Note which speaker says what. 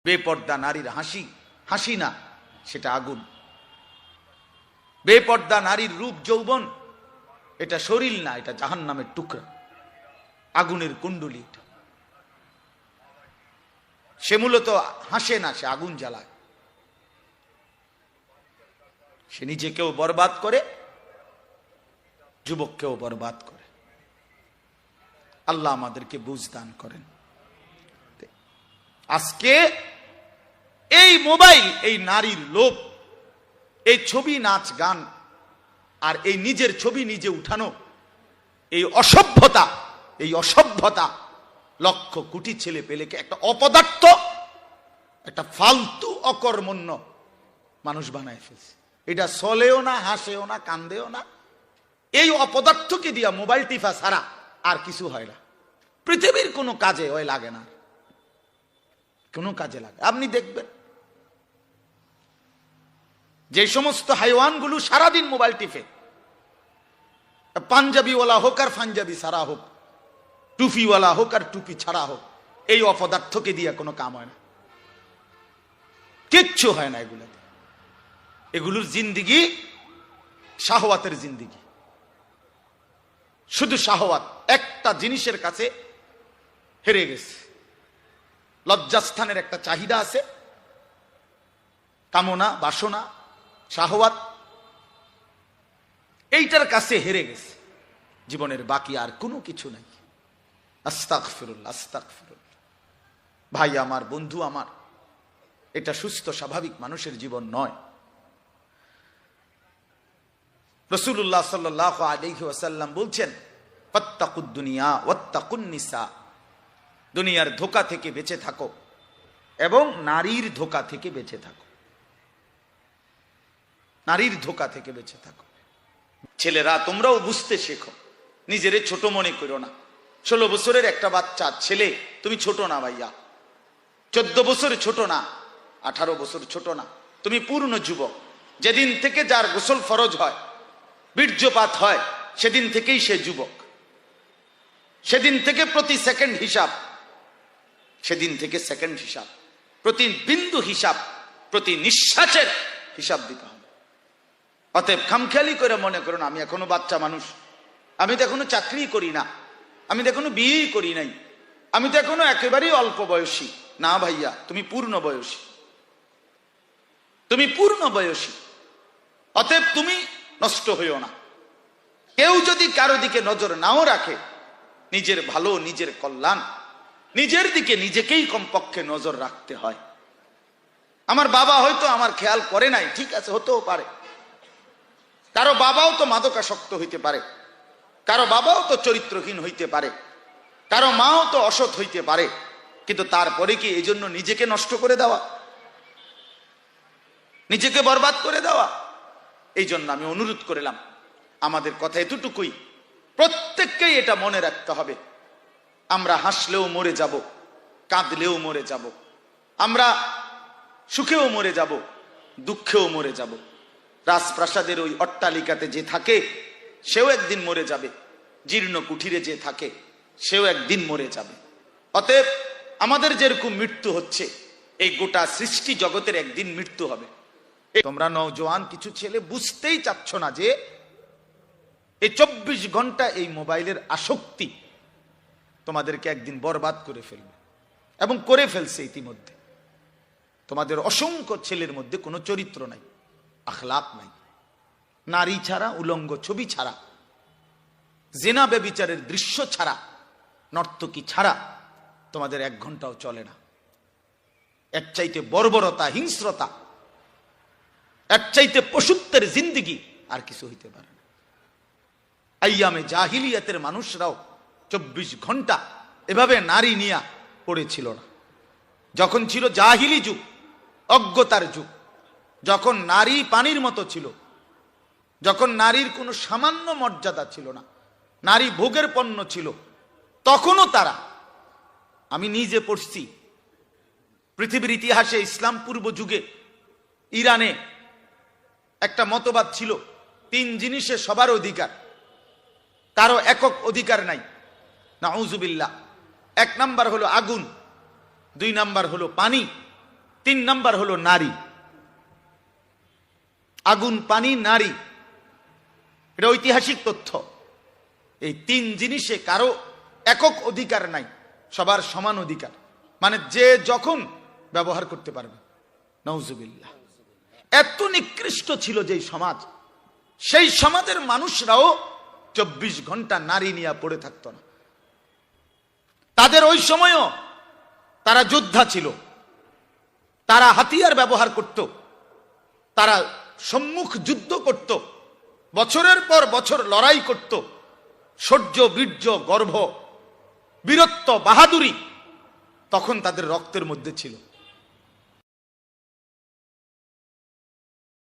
Speaker 1: বেপর্দা নারীর হাসি হাসি না, সেটা আগুন। বেপর্দা নারীর রূপ যৌবন এটা শরীর না, এটা জাহান্নামের টুকরা, আগুনের কুণ্ডলী। সে মূলত হাসে না, সে আগুন জ্বালায়। সে নিজেকেও বরবাদ করে, যুবককেও বরবাদ করে। আল্লাহ আমাদেরকে বুঝ দান করেন। আজকে এই মোবাইল, এই নারীর লোভ, এই ছবি নাচ গান, আর এই নিজের ছবি নিজে উঠানো, এই অসভ্যতা লক্ষ কোটি ছেলে পেলেকে একটা অপদার্থ, একটা ফালতু অকর্মণ্য মানুষ বানায় ফেলছে। এটা চলেও না, হাসেও না, কান্দেও না। এই অপদার্থকে দিয়া মোবাইল টিফা ছাড়া আর কিছু হয় না। পৃথিবীর কোনো কাজে ওই লাগে না, কোনো কাজে লাগে। আপনি দেখবেন যে সমস্ত হাইওয়ানগুলো সারাদিন মোবাইল টিপে, পাঞ্জাবিওয়ালা হোক আর পাঞ্জাবি ছাড়া হোক, টুপিওয়ালা হোক আর টুপি ছাড়া হোক, এই অপদার্থকে দিয়ে কোনো কাম হয় না, কিচ্ছু হয় না। এগুলোর জিন্দিগি শাহওয়াতের জিন্দিগি, শুধু শাহওয়াত। একটা জিনিসের কাছে হেরে গেছে, লজ্জাস্থানের একটা চাহিদা আছে, কামনা, বাসনা, শাহওয়াত, এইটার কাছে হেরে গেছে। জীবনের বাকি আর কোনো কিছু নাই। আস্তাগফিরুল্লাহ, আস্তাগফিরুল্লাহ। ভাই আমার, বন্ধু আমার, এটা সুস্থ স্বাভাবিক মানুষের জীবন নয়। রাসূলুল্লাহ সাল্লাল্লাহু আলাইহি ওয়াসাল্লাম বলছেন, ফাত্তাকুদ দুনিয়া ওয়াত্তাকুন নিসা। দুনিয়ার ধোঁকা থেকে বেঁচে থাকো এবং নারীর ধোঁকা থেকে বেঁচে থাকো। নারীর ধোঁকা থেকে বেঁচে থাকো। ছেলেরা, তোমরাও বুঝতে শেখো, নিজেরে ছোট মনে করো না। 16 বছরের একটা বাচ্চা ছেলে, তুমি ছোট না ভাইয়া। 14 বছর ছোট না, 18 বছর ছোট না, তুমি পূর্ণ যুবক। যেদিন থেকে যার গোসল ফরজ হয়, বীর্যপাত হয়, সেদিন থেকেই সে যুবক। সেদিন থেকে প্রতি সেকেন্ড হিসাব, সেদিন থেকে সেকেন্ড হিসাব, প্রতি বিন্দু হিসাব, প্রতি নিঃশ্বাসের হিসাব দিতে হবে। অতএব খামখেয়ালি করে মনে করুন আমি এখনো বাচ্চা মানুষ, আমি তো এখনো চাকরি করি না, আমি তো এখনো বিয়েই করি নাই, আমি তো এখনো একেবারেই অল্প বয়সী। না ভাইয়া, তুমি পূর্ণ বয়সী, তুমি পূর্ণ বয়সী। অতএব তুমি নষ্ট হইও না। কেউ যদি কারো দিকে নজর নাও রাখে, নিজের ভালো, নিজের কল্যাণ, নিজের দিকে নিজেকেই কমপক্ষে নজর রাখতে হয়। আমার বাবা হয়তো আমার খেয়াল করে নাই, ঠিক আছে, হতেও পারে। কারো বাবাও তো মাদকাসক্ত হইতে পারে, কারো বাবাও তো চরিত্রহীন হইতে পারে, কারো মাও তো অসৎ হইতে পারে। কিন্তু তারপরে কি এই জন্য নিজেকে নষ্ট করে দেওয়া, নিজেকে বরবাদ করে দেওয়া? এই জন্য আমি অনুরোধ করলাম, আমাদের কথা এতটুকুই, প্রত্যেককেই এটা মনে রাখতে হবে। আমরা হাসলেও মরে যাব, কাঁদলেও মরে যাব, আমরা সুখেও মরে যাব, দুঃখেও মরে যাব। রাজপ্রাসাদের ওই অট্টালিকাতে যে থাকে সেও একদিন মরে যাবে, জীর্ণ কুঠিরে যে থাকে সেও একদিন মরে যাবে। অতএব আমাদের যেরকম মৃত্যু হচ্ছে, এই গোটা সৃষ্টি জগতের একদিন মৃত্যু হবে। তোমরা নওজোয়ান কিছু ছেলে বুঝতেই চাচ্ছ না যে এই 24 ঘন্টা এই মোবাইলের আসক্তি তোমাদেরকে একদিন বরবাদ করে ফেলবে, এবং করে ফেলছে ইতিমধ্যে। তোমাদের অসংখ্য ছেলের মধ্যে কোনো চরিত্র নাই, আখলাক নাই। নারী ছাড়া, উলঙ্গ ছবি ছাড়া, জিনা ব্যভিচারের দৃশ্য ছাড়া, নর্তকী ছাড়া তোমাদের 1 ঘন্টাও চলে না। এর চাইতে বর্বরতা, হিংস্রতা, এর চাইতে পশুত্বের জিন্দিগি আর কিছু হইতে পারে না। আইয়ামে জাহিলিয়াতের মানুষরাও 24 ঘন্টা এভাবে নারী নিয়া পড়েছিল না। যখন ছিল জাহিলি যুগ, অজ্ঞতার যুগ, যখন নারী পানির মতো ছিল, যখন নারীর কোনো সামান্য মর্যাদা ছিল না, নারী ভোগের পণ্য ছিল, তখনও তারা, আমি নিজে পড়ছি, পৃথিবীর ইতিহাসে ইসলাম পূর্ব যুগে ইরানে একটা মতবাদ ছিল, 3 জিনিসে সবার অধিকার, কারো একক অধিকার নাই। নাউজুবিল্লাহ। 1 নাম্বার হলো আগুন, 2 নাম্বার হলো পানি, তিন নাম্বার হলো নারী। আগুন, পানি, নারী, এটা ঐতিহাসিক তথ্য। এই তিন জিনিসে কারো একক অধিকার নাই, সবার সমান অধিকার, মানে যে যখন ব্যবহার করতে পারবে। নাউজুবিল্লাহ। এত নিকৃষ্ট ছিল যেই সমাজ, সেই সমাজের মানুষরাও 24 ঘন্টা নারী নিয়ে পড়ে থাকতো না। তাদের ওই সময়ও তারা যোদ্ধা ছিল, তারা হাতিয়ার ব্যবহার করত, তারা সম্মুখ যুদ্ধ করত, বছরের পর বছর লড়াই করত। শৌর্য, বীর্য, গর্ভ, বীরত্ব, বাহাদুরি তখন তাদের রক্তের মধ্যে ছিল।